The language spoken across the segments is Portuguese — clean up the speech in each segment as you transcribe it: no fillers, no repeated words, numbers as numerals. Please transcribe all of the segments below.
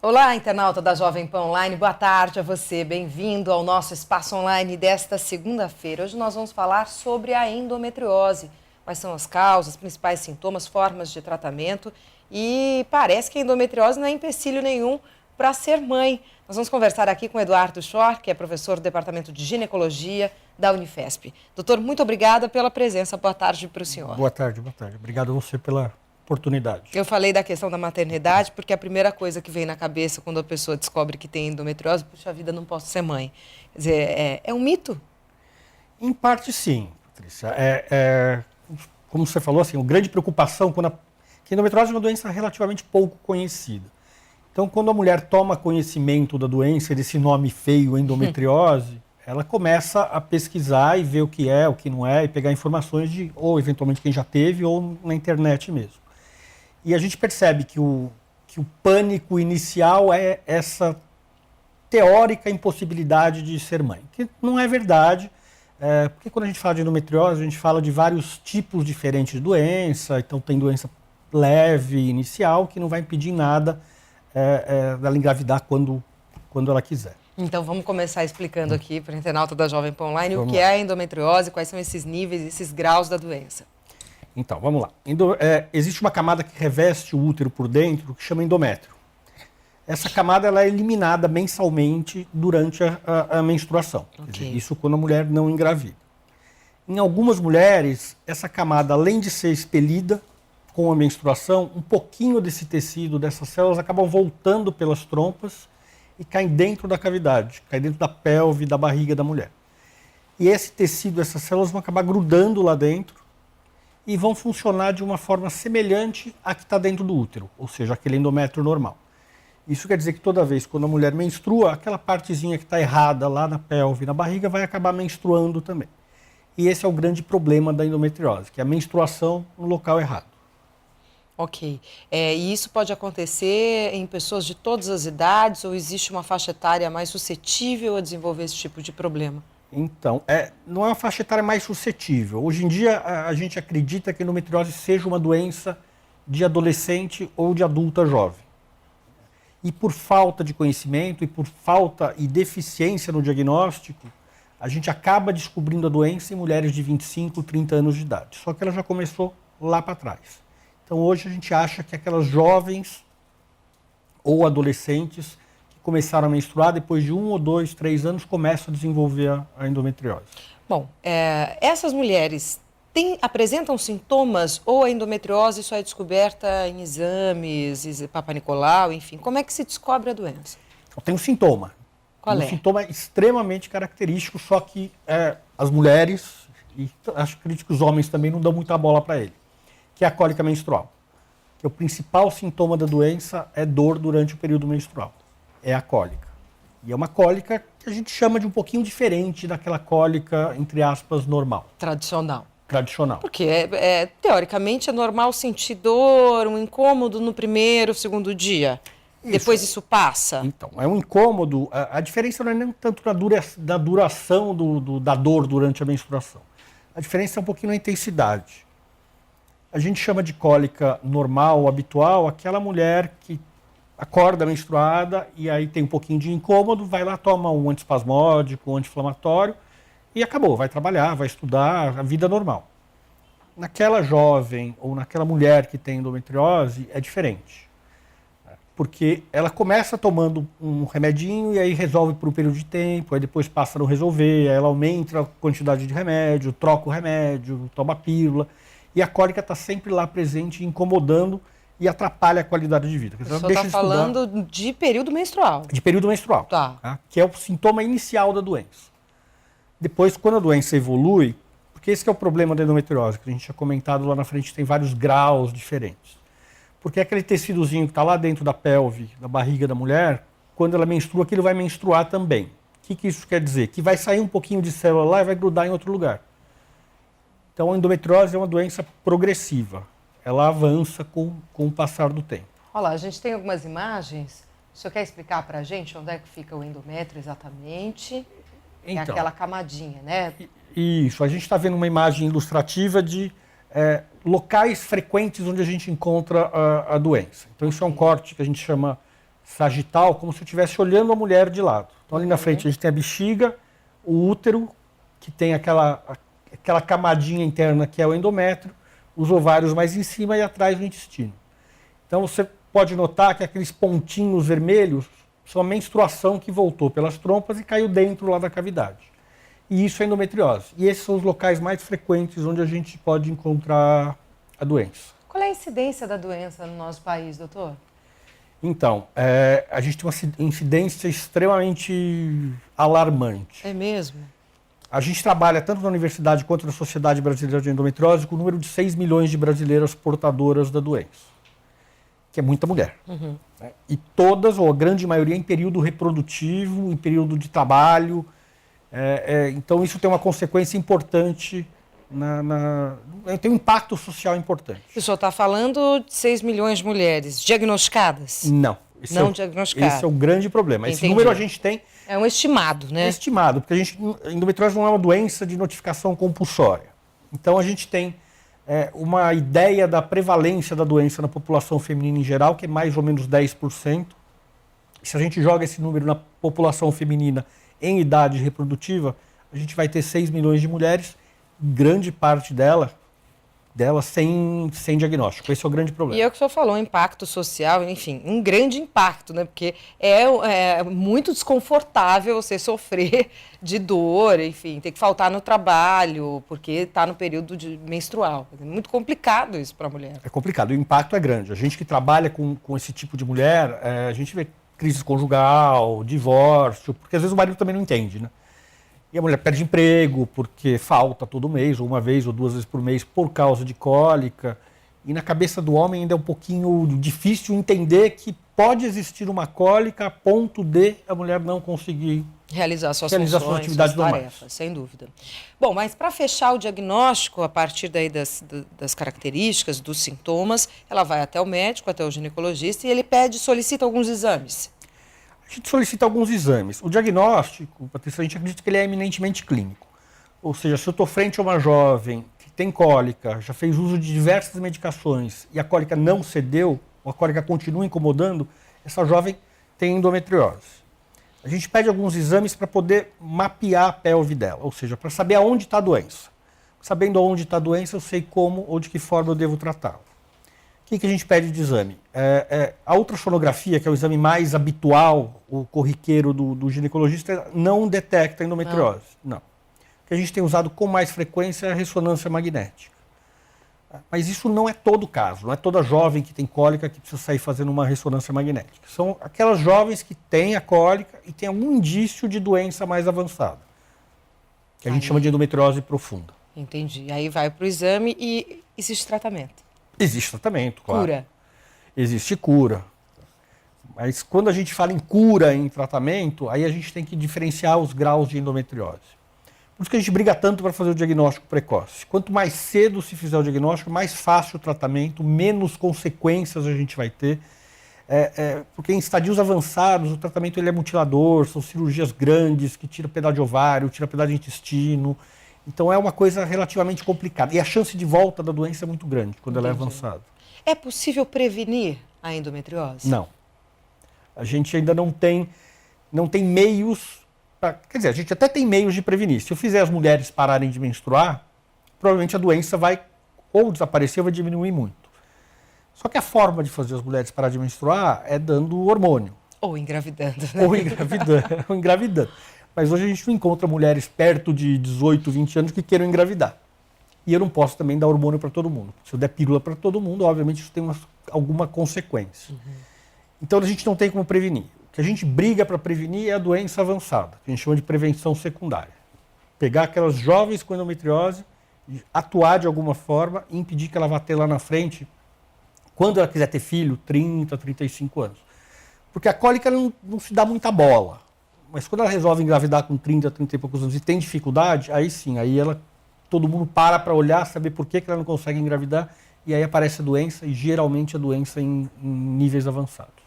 Olá, internauta da Jovem Pan Online, boa tarde a você, bem-vindo ao nosso espaço online desta segunda-feira. Hoje nós vamos falar sobre a endometriose, quais são as causas, principais sintomas, formas de tratamento e parece que a endometriose não é empecilho nenhum para ser mãe. Nós vamos conversar aqui com Eduardo Schor, que é professor do Departamento de Ginecologia da Unifesp. Doutor, muito obrigada pela presença, boa tarde para o senhor. Boa tarde. Obrigado a você pela oportunidade. Eu falei da questão da maternidade porque a primeira coisa que vem na cabeça quando a pessoa descobre que tem endometriose, puxa vida, não posso ser mãe. Quer dizer, é um mito? Em parte, sim, Patrícia. Como você falou, assim, a grande preocupação que a endometriose é uma doença relativamente pouco conhecida. Então, quando a mulher toma conhecimento da doença, desse nome feio, endometriose, ela começa a pesquisar e ver o que é, o que não é, e pegar informações de, ou eventualmente quem já teve, ou na internet mesmo. E a gente percebe que o pânico inicial é essa teórica impossibilidade de ser mãe, que não é verdade, porque quando a gente fala de endometriose, a gente fala de vários tipos diferentes de doença, então tem doença leve, inicial, que não vai impedir nada dela engravidar quando ela quiser. Então vamos começar explicando aqui para o internauta da Jovem Pan Online o que é a endometriose, quais são esses níveis, esses graus da doença. Então, vamos lá. Existe uma camada que reveste o útero por dentro, que chama endométrio. Essa camada ela é eliminada mensalmente durante a menstruação. Okay. Quer dizer, isso quando a mulher não engravida. Em algumas mulheres, essa camada, além de ser expelida com a menstruação, um pouquinho desse tecido, dessas células, acabam voltando pelas trompas e caem dentro da cavidade, caem dentro da pelve, da barriga da mulher. E esse tecido, essas células vão acabar grudando lá dentro e vão funcionar de uma forma semelhante à que está dentro do útero, ou seja, aquele endométrio normal. Isso quer dizer que toda vez quando a mulher menstrua, aquela partezinha que está errada lá na pelve, na barriga, vai acabar menstruando também. E esse é o grande problema da endometriose, que é a menstruação no local errado. Ok. E isso pode acontecer em pessoas de todas as idades ou existe uma faixa etária mais suscetível a desenvolver esse tipo de problema? Então, não é uma faixa etária mais suscetível. Hoje em dia, a gente acredita que a endometriose seja uma doença de adolescente ou de adulta jovem. E por falta de conhecimento e por falta e deficiência no diagnóstico, a gente acaba descobrindo a doença em mulheres de 25, 30 anos de idade. Só que ela já começou lá para trás. Então, hoje a gente acha que aquelas jovens ou adolescentes começaram a menstruar, depois de 1 ou 2, 3 anos, começam a desenvolver a endometriose. Bom, essas mulheres apresentam sintomas ou a endometriose só é descoberta em exames, Papa Nicolau, enfim? Como é que se descobre a doença? Tem um sintoma. Qual é? Um sintoma extremamente característico, só que as mulheres, e acho que os homens também não dão muita bola para ele, que é a cólica menstrual. Que o principal sintoma da doença é dor durante o período menstrual. É a cólica. E é uma cólica que a gente chama de um pouquinho diferente daquela cólica, entre aspas, normal. Tradicional. Tradicional. Porque, teoricamente, é normal sentir dor, um incômodo no primeiro, segundo dia. Isso. Depois isso passa? Então, é um incômodo. A diferença não é nem tanto da duração da dor durante a menstruação. A diferença é um pouquinho na intensidade. A gente chama de cólica normal, habitual, aquela mulher que acorda menstruada e aí tem um pouquinho de incômodo, vai lá, toma um antiespasmódico, um anti-inflamatório e acabou, vai trabalhar, vai estudar, a vida normal. Naquela jovem ou naquela mulher que tem endometriose é diferente, porque ela começa tomando um remedinho e aí resolve por um período de tempo, aí depois passa a não resolver, aí ela aumenta a quantidade de remédio, troca o remédio, toma a pílula e a cólica está sempre lá presente, incomodando e atrapalha a qualidade de vida. Você está falando de período menstrual. De período menstrual, tá? Que é o sintoma inicial da doença. Depois, quando a doença evolui, porque esse é o problema da endometriose, que a gente tinha comentado lá na frente, tem vários graus diferentes. Porque aquele tecidozinho que está lá dentro da pelve, da barriga da mulher, quando ela menstrua, aquilo vai menstruar também. O que isso quer dizer? Que vai sair um pouquinho de célula lá e vai grudar em outro lugar. Então, a endometriose é uma doença progressiva. Ela avança com o passar do tempo. Olha lá, a gente tem algumas imagens. O senhor quer explicar para a gente onde é que fica o endométrio exatamente? Então, é aquela camadinha, né? Isso, a gente está vendo uma imagem ilustrativa de locais frequentes onde a gente encontra a doença. Então, isso é um corte que a gente chama sagital, como se eu estivesse olhando a mulher de lado. Então ali na frente a gente tem a bexiga, o útero, que tem aquela camadinha interna que é o endométrio, os ovários mais em cima e atrás o intestino. Então você pode notar que aqueles pontinhos vermelhos são a menstruação que voltou pelas trompas e caiu dentro lá da cavidade. E isso é endometriose. E esses são os locais mais frequentes onde a gente pode encontrar a doença. Qual é a incidência da doença no nosso país, doutor? Então, a gente tem uma incidência extremamente alarmante. É mesmo? A gente trabalha tanto na universidade quanto na Sociedade Brasileira de Endometriose com o número de 6 milhões de brasileiras portadoras da doença, que é muita mulher. Uhum. Né? E todas, ou a grande maioria, em período reprodutivo, em período de trabalho. Então isso tem uma consequência importante, tem um impacto social importante. O senhor está falando de 6 milhões de mulheres diagnosticadas? Não. Não diagnosticadas. Esse é o grande problema. Entendi. Esse número a gente tem... É um estimado, né? É estimado, porque a endometriose não é uma doença de notificação compulsória. Então a gente tem uma ideia da prevalência da doença na população feminina em geral, que é mais ou menos 10%. Se a gente joga esse número na população feminina em idade reprodutiva, a gente vai ter 6 milhões de mulheres, grande parte delas sem diagnóstico. Esse é o grande problema. E é o que o senhor falou, impacto social, enfim, um grande impacto, né? Porque é muito desconfortável você sofrer de dor, enfim, ter que faltar no trabalho, porque está no período menstrual. É muito complicado isso para a mulher. É complicado, o impacto é grande. A gente que trabalha com esse tipo de mulher, a gente vê crise conjugal, divórcio, porque às vezes o marido também não entende, né? E a mulher perde emprego porque falta todo mês, ou uma vez ou duas vezes por mês, por causa de cólica. E na cabeça do homem ainda é um pouquinho difícil entender que pode existir uma cólica a ponto de a mulher não conseguir realizar suas atividades suas tarefas, sem dúvida. Bom, mas para fechar o diagnóstico, a partir daí das características, dos sintomas, ela vai até o médico, até o ginecologista, e ele solicita alguns exames. A gente solicita alguns exames. O diagnóstico, Patrícia, a gente acredita que ele é eminentemente clínico. Ou seja, se eu estou frente a uma jovem que tem cólica, já fez uso de diversas medicações e a cólica não cedeu, ou a cólica continua incomodando, essa jovem tem endometriose. A gente pede alguns exames para poder mapear a pelve dela, ou seja, para saber aonde está a doença. Sabendo aonde está a doença, eu sei como ou de que forma eu devo tratá-la. O que a gente pede de exame? A ultrassonografia, que é o exame mais habitual, o corriqueiro do ginecologista, não detecta endometriose. Não. O que a gente tem usado com mais frequência é a ressonância magnética. Mas isso não é todo caso, não é toda jovem que tem cólica que precisa sair fazendo uma ressonância magnética. São aquelas jovens que têm a cólica e têm algum indício de doença mais avançada, que a gente chama de endometriose profunda. Entendi. Aí vai para o exame e existe tratamento. Existe tratamento, claro. Cura. Existe cura. Mas quando a gente fala em cura, em tratamento, aí a gente tem que diferenciar os graus de endometriose. Por isso que a gente briga tanto para fazer o diagnóstico precoce. Quanto mais cedo se fizer o diagnóstico, mais fácil o tratamento, menos consequências a gente vai ter. Porque em estadios avançados, o tratamento ele é mutilador, são cirurgias grandes, que tira pedaço de ovário, tira pedaço de intestino. Então é uma coisa relativamente complicada. E a chance de volta da doença é muito grande quando ela é avançada. É possível prevenir a endometriose? Não. A gente ainda não tem meios. Quer dizer, a gente até tem meios de prevenir. Se eu fizer as mulheres pararem de menstruar, provavelmente a doença vai ou desaparecer ou vai diminuir muito. Só que a forma de fazer as mulheres parar de menstruar é dando hormônio. Ou engravidando. Ou engravidando. Mas hoje a gente não encontra mulheres perto de 18, 20 anos que queiram engravidar. E eu não posso também dar hormônio para todo mundo. Se eu der pílula para todo mundo, obviamente isso tem alguma consequência. Uhum. Então a gente não tem como prevenir. O que a gente briga para prevenir é a doença avançada, que a gente chama de prevenção secundária. Pegar aquelas jovens com endometriose, atuar de alguma forma e impedir que ela vá ter lá na frente, quando ela quiser ter filho, 30, 35 anos. Porque a cólica não se dá muita bola. Mas quando ela resolve engravidar com 30, 30 e poucos anos e tem dificuldade, aí sim, aí todo mundo para olhar, saber por que ela não consegue engravidar, e aí aparece a doença, e geralmente a doença em níveis avançados.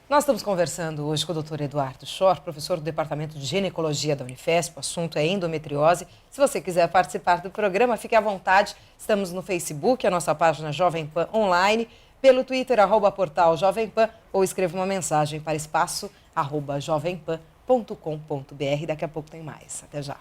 Nós estamos conversando hoje com o Dr. Eduardo Schor, professor do Departamento de Ginecologia da Unifesp. O assunto é endometriose. Se você quiser participar do programa, fique à vontade. Estamos no Facebook, a nossa página Jovem Pan Online. pelo Twitter, @portal Jovem Pan, ou escreva uma mensagem para espaço@jovempan.com.br. Daqui a pouco tem mais. Até já.